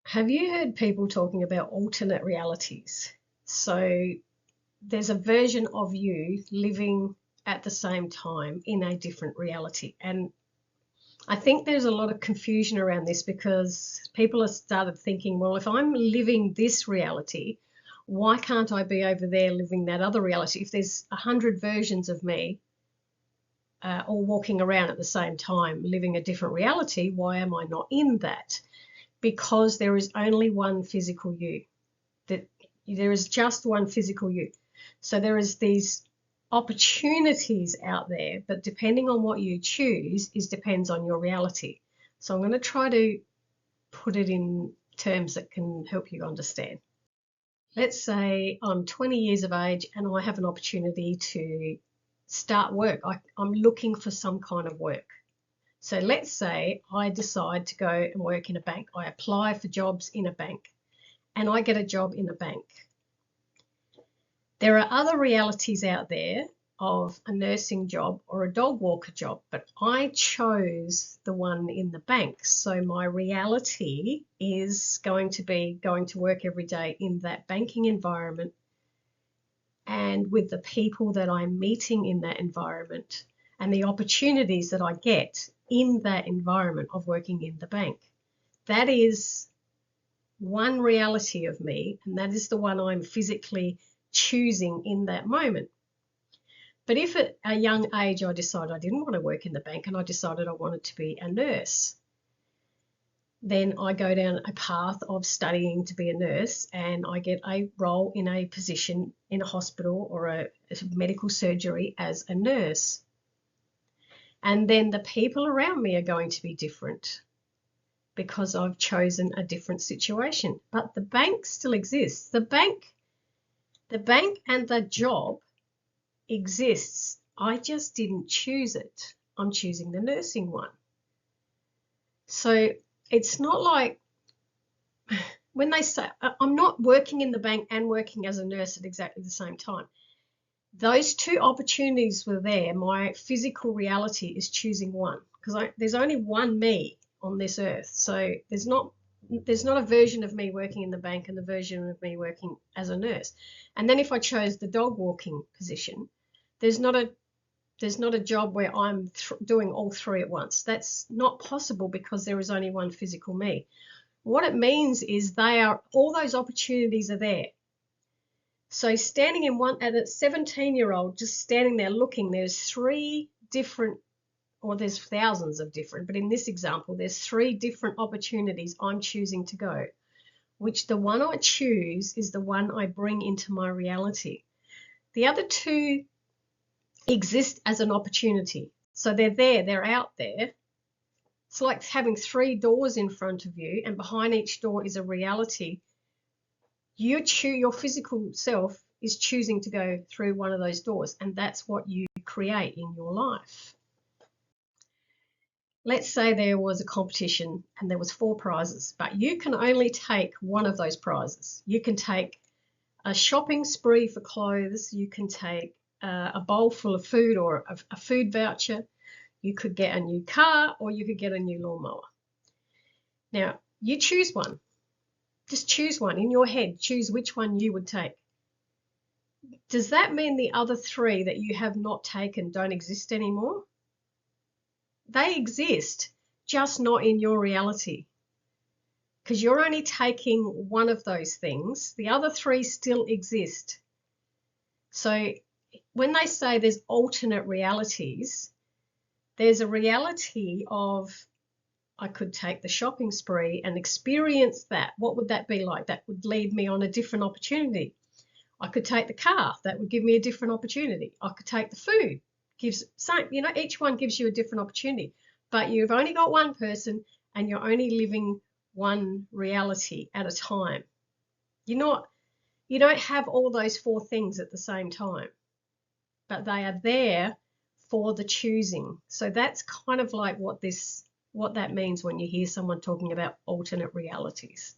Have you heard people talking about alternate realities? So there's a version of you living at the same time in a different reality. And I think there's a lot of confusion around this because people have started thinking, well, if I'm living this reality, why can't I be over there living that other reality? If there's 100 versions of me all walking around at the same time, living a different reality, why am I not in that? Because there is only one physical you. That there is just one physical you. So there is these opportunities out there, but depending on what you choose depends on your reality. So I'm going to try to put it in terms that can help you understand. Let's say I'm 20 years of age and I have an opportunity to start work. I'm looking for some kind of work. So let's say I decide to go and work in a bank. I apply for jobs in a bank and I get a job in a bank. There are other realities out there of a nursing job or a dog walker job, but I chose the one in the bank. So my reality is going to be going to work every day in that banking environment and with the people that I'm meeting in that environment and the opportunities that I get in that environment of working in the bank. That is one reality of me, and that is the one I'm physically choosing in that moment. But if at a young age I decided I didn't want to work in the bank and I decided I wanted to be a nurse, then I go down a path of studying to be a nurse and I get a role in a position in a hospital or a medical surgery as a nurse. And then the people around me are going to be different because I've chosen a different situation. But the bank still exists. The bank and the job exists. I just didn't choose it. I'm choosing the nursing one. So it's not like when they say I'm not working in the bank and working as a nurse at exactly the same time. Those two opportunities were there. My physical reality is choosing one because there's only one me on this earth. So there's not a version of me working in the bank and the version of me working as a nurse. And then if I chose the dog walking position, there's not a job where I'm doing all three at once. That's not possible because there is only one physical me. What it means is all those opportunities are there. So standing in one, at a 17-year-old, just standing there looking, there's three different, or there's thousands of different, but in this example, there's three different opportunities I'm choosing to go, which the one I choose is the one I bring into my reality. The other two exist as an opportunity. So they're there, they're out there. It's like having three doors in front of you, and behind each door is a reality. Your physical self is choosing to go through one of those doors, and that's what you create in your life. Let's say there was a competition and there was 4 prizes, but you can only take one of those prizes. You can take a shopping spree for clothes, you can take a bowl full of food or a food voucher, you could get a new car, or you could get a new lawnmower. Now, you choose one. Just choose one in your head. Choose which one you would take. Does that mean the other 3 that you have not taken don't exist anymore? They exist, just not in your reality. Because you're only taking one of those things. The other 3 still exist. So when they say there's alternate realities, there's a reality of I could take the shopping spree and experience that. What would that be like? That would lead me on a different opportunity. I could take the car. That would give me a different opportunity. I could take the food. Each one gives you a different opportunity. But you've only got one person and you're only living one reality at a time. You don't have all those 4 things at the same time, but they are there for the choosing. So that's kind of like what that means when you hear someone talking about alternate realities.